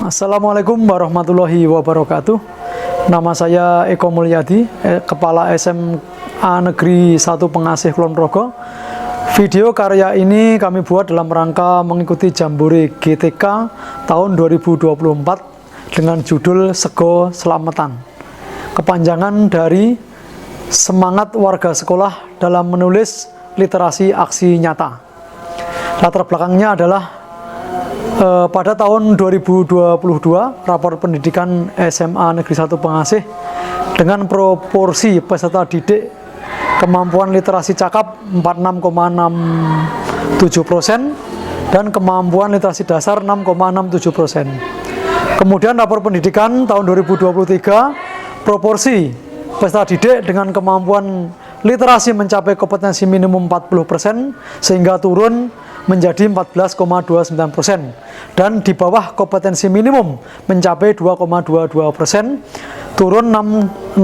Assalamualaikum warahmatullahi wabarakatuh. Nama saya Eko Mulyadi, Kepala SMA Negeri 1 Pengasih Kulon Progo. Video karya ini kami buat dalam rangka mengikuti Jambore GTK tahun 2024 dengan judul Sego Selamatan. Kepanjangan dari Semangat Warga Sekolah dalam Menulis Literasi Aksi Nyata. Latar belakangnya adalah pada tahun 2022, rapor pendidikan SMA Negeri 1 Pengasih dengan proporsi peserta didik kemampuan literasi cakap 46,67% dan kemampuan literasi dasar 6,67%. Kemudian rapor pendidikan tahun 2023, proporsi peserta didik dengan kemampuan literasi mencapai kompetensi minimum 40% sehingga turun menjadi 14,29% dan di bawah kompetensi minimum mencapai 2,22%, turun 6,72%.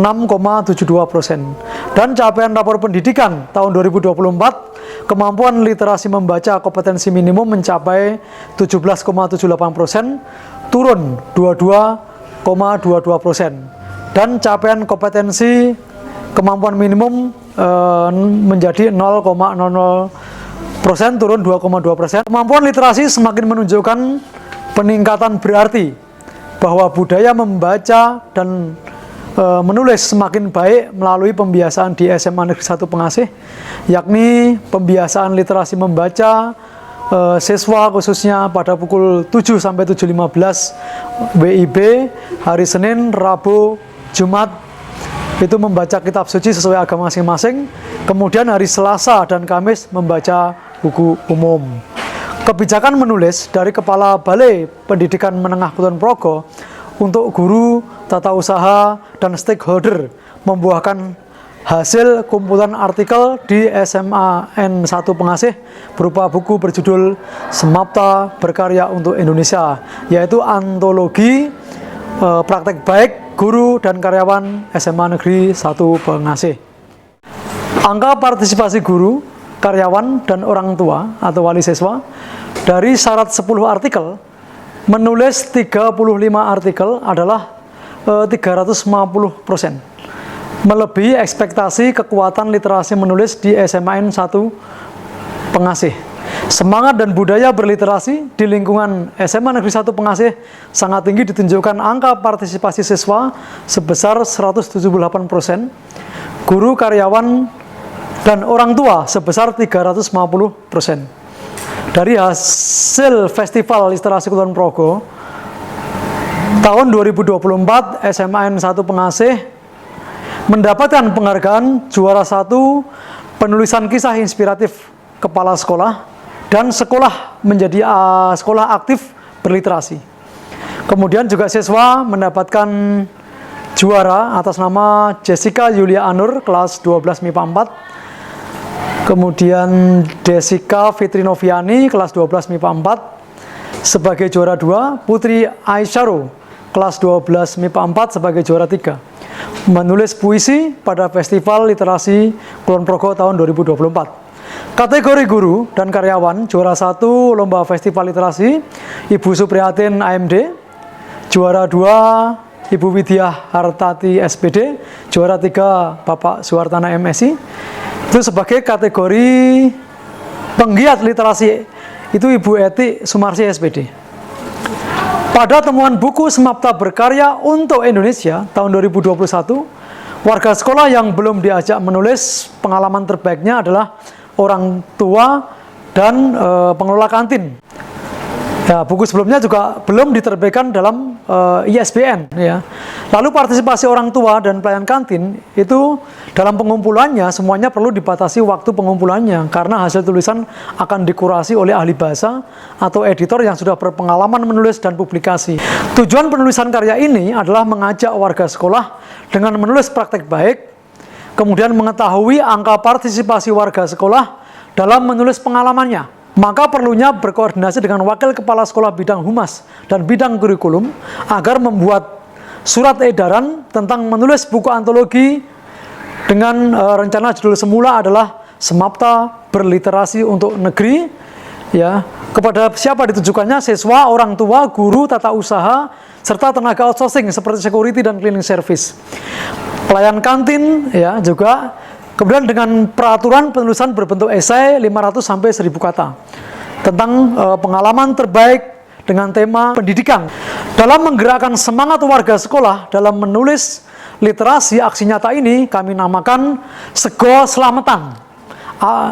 Dan capaian rapor pendidikan tahun 2024, kemampuan literasi membaca kompetensi minimum mencapai 17,78%, turun 22,22%. Dan capaian kompetensi kemampuan minimum menjadi 0,00%, turun 2,2%. Kemampuan literasi semakin menunjukkan peningkatan berarti bahwa budaya membaca dan menulis semakin baik melalui pembiasaan di SMA Negeri 1 Pengasih, yakni pembiasaan literasi membaca siswa khususnya pada pukul 7 sampai 7.15 WIB hari Senin, Rabu, Jumat itu membaca kitab suci sesuai agama masing-masing. Kemudian hari Selasa dan Kamis membaca buku umum. Kebijakan menulis dari Kepala Balai Pendidikan Menengah Kulon Progo untuk guru, tata usaha, dan stakeholder membuahkan hasil kumpulan artikel di SMA N1 Pengasih berupa buku berjudul Semapta Berkarya untuk Indonesia, yaitu antologi praktek baik guru dan karyawan SMA Negeri 1 Pengasih. Angka partisipasi guru, karyawan, dan orang tua atau wali siswa dari syarat 10 artikel menulis 35 artikel adalah 350%, melebihi ekspektasi kekuatan literasi menulis di SMA N1 Pengasih. Semangat dan budaya berliterasi di lingkungan SMA Negeri 1 Pengasih sangat tinggi, ditunjukkan angka partisipasi siswa sebesar 178%, guru, karyawan, dan orang tua sebesar 350%. Dari hasil Festival Literasi Kulon Progo tahun 2024, SMA N1 Pengasih mendapatkan penghargaan juara 1 penulisan kisah inspiratif kepala sekolah dan sekolah menjadi sekolah aktif berliterasi. Kemudian juga siswa mendapatkan juara atas nama Jessica Yulia Anur kelas 12 MIPA 4. Kemudian Desika Fitri Noviani kelas 12 MIPA 4 sebagai juara 2, Putri Aisyaro kelas 12 MIPA 4 sebagai juara 3. Menulis puisi pada Festival Literasi Kulon Progo tahun 2024. Kategori guru dan karyawan, juara 1 Lomba Festival Literasi Ibu Supriyatin AMD, juara 2 Ibu Widya Hartati SPD, juara 3 Bapak Suhartana MSI. Itu sebagai kategori penggiat literasi itu Ibu Eti Sumarsi SPD. Pada temuan buku Semapta Berkarya untuk Indonesia tahun 2021, warga sekolah yang belum diajak menulis pengalaman terbaiknya adalah orang tua dan pengelola kantin. Ya, buku sebelumnya juga belum diterbitkan dalam ISBN. Ya. Lalu partisipasi orang tua dan pelayan kantin itu dalam pengumpulannya semuanya perlu dibatasi waktu pengumpulannya karena hasil tulisan akan dikurasi oleh ahli bahasa atau editor yang sudah berpengalaman menulis dan publikasi. Tujuan penulisan karya ini adalah mengajak warga sekolah dengan menulis praktek baik, kemudian mengetahui angka partisipasi warga sekolah dalam menulis pengalamannya. Maka perlunya berkoordinasi dengan wakil kepala sekolah bidang humas dan bidang kurikulum agar membuat surat edaran tentang menulis buku antologi dengan rencana judul semula adalah Semapta Berliterasi untuk Negeri Ya, kepada siapa ditujukannya? Siswa, orang tua, guru, tata usaha, serta tenaga outsourcing seperti security dan cleaning service. Pelayan kantin ya juga. Kemudian dengan peraturan penulisan berbentuk esai 500 sampai 1000 kata tentang pengalaman terbaik dengan tema pendidikan. Dalam menggerakkan semangat warga sekolah dalam menulis literasi, aksi nyata ini kami namakan Sego Selamatan,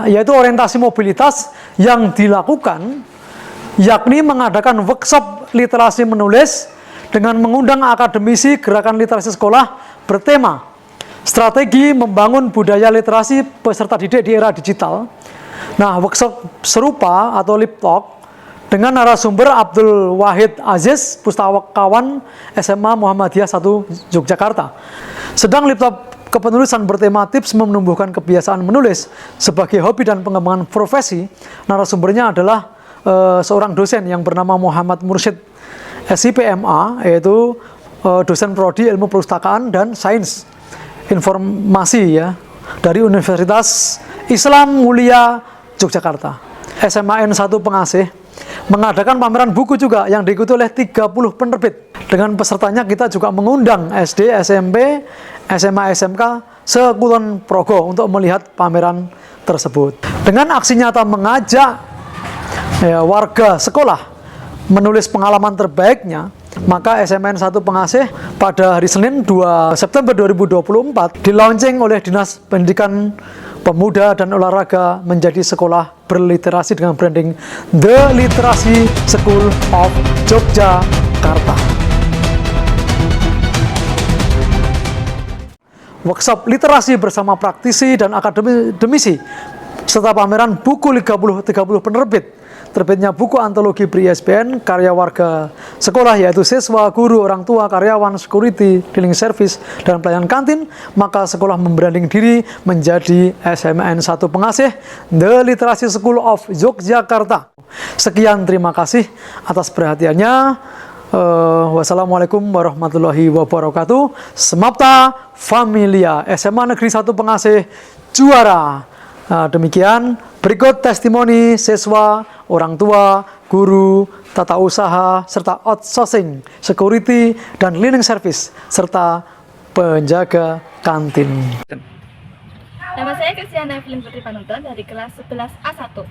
yaitu orientasi mobilitas yang dilakukan, yakni mengadakan workshop literasi menulis dengan mengundang akademisi gerakan literasi sekolah bertema strategi membangun budaya literasi peserta didik di era digital. Nah, workshop serupa atau lip talk dengan narasumber Abdul Wahid Aziz, pustakawan SMA Muhammadiyah 1 Yogyakarta. Sedang lip talk kepenulisan bertema tips menumbuhkan kebiasaan menulis sebagai hobi dan pengembangan profesi. Narasumbernya adalah seorang dosen yang bernama Muhammad Mursyid SIPMA, yaitu dosen prodi ilmu perpustakaan dan sains informasi ya dari Universitas Islam Mulia Yogyakarta. SMAN 1 Pengasih mengadakan pameran buku juga yang diikuti oleh 30 penerbit. Dengan pesertanya kita juga mengundang SD, SMP, SMA, SMK se-Kulon Progo untuk melihat pameran tersebut. Dengan aksi nyata mengajak warga sekolah menulis pengalaman terbaiknya, maka SMN 1 Pengasih pada hari Senin 2 September 2024 di-launching oleh Dinas Pendidikan Pemuda dan Olahraga menjadi sekolah berliterasi dengan branding The Literasi School of Yogyakarta. Workshop literasi bersama praktisi dan akademisi serta pameran buku 30 penerbit. Terbitnya buku antologi BRI-ISBN karya warga sekolah, yaitu siswa, guru, orang tua, karyawan, security, cleaning service, dan pelayan kantin. Maka sekolah membranding diri menjadi SMN 1 Pengasih The Literasi School of Yogyakarta. Sekian, terima kasih atas perhatiannya. Wassalamualaikum warahmatullahi wabarakatuh. Semapta Familia, SMA Negeri 1 Pengasih juara. Demikian, berikut testimoni siswa, orang tua, guru, tata usaha, serta outsourcing, security, dan cleaning service, serta penjaga kantin. Nama saya Kristiana Evelyn Putri Panuton dari kelas 11A1.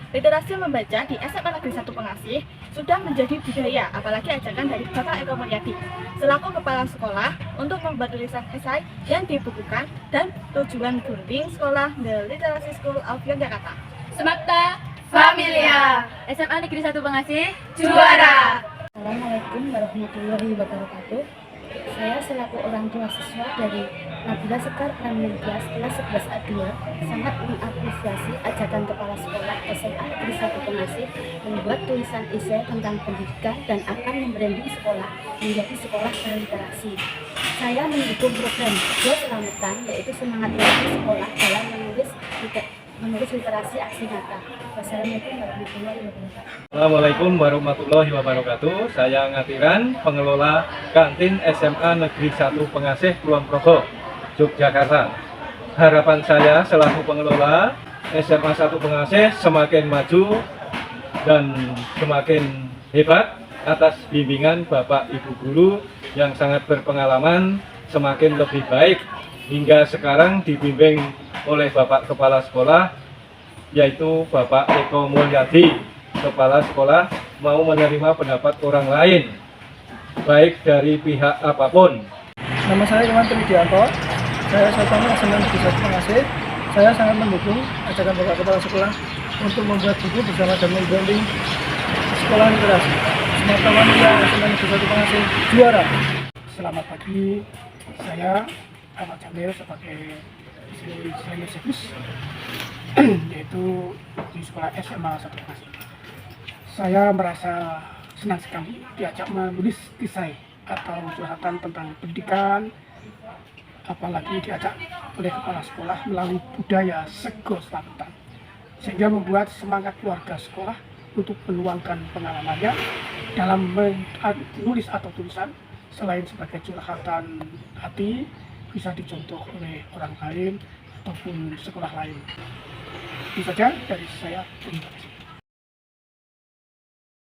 Literasi membaca di SMA Negeri 1 Pengasih sudah menjadi budaya, apalagi ajakan dari Bapak Eko Mulyadi selaku kepala sekolah untuk membuat tulisan esai yang dibukukan dan tujuan gunting sekolah The Literasi School of Yogyakarta. Semapta Familia, SMA Negeri 1 Pengasih Juara! Assalamualaikum warahmatullahi wabarakatuh. Saya selaku orang tua siswa dari Nabila Sekar Pramilkias kelas 11A2 sangat mengapresiasi ajakan kepala sekolah SMA Negeri 1 Pengasih membuat tulisan esai tentang pendidikan dan akan membranding sekolah menjadi sekolah berliterasi. Saya mendukung program Sego Selamatan, yaitu semangat literasi sekolah dalam menulis literasi aksi nyata. Assalamualaikum warahmatullahi wabarakatuh. Saya Ngatiran, pengelola kantin SMA Negeri 1 Pengasih Kulon Progo, Yogyakarta. Harapan saya selaku pengelola SMA 1 Pengasih semakin maju dan semakin hebat atas bimbingan Bapak Ibu Guru yang sangat berpengalaman, semakin lebih baik hingga sekarang dibimbing oleh Bapak Kepala Sekolah, yaitu Bapak Eko Mulyadi. Kepala sekolah mau menerima pendapat orang lain, baik dari pihak apapun. Nama saya Iwan Tridianto, saya Sarjana SMA Negeri 1 Pengasih. Saya sangat mendukung ajakan Bapak Kepala Sekolah untuk membuat buku bersama dan membranding sekolah literasi. Semapta Familia, SMA Negeri 1 Pengasih juara. Selamat pagi, saya Ahmad Jamil sebagai senior service yaitu di sekolah SMA 1 Pengasih. Saya merasa senang sekali diajak menulis kisah atau curhatan tentang pendidikan, apalagi diajak oleh kepala sekolah melalui budaya Sego Selamatan, sehingga membuat semangat keluarga sekolah untuk menuangkan pengalamannya dalam menulis atau tulisan, selain sebagai curhatan hati, bisa dicontoh oleh orang lain ataupun sekolah lain. Itu saja dari saya. Terima kasih.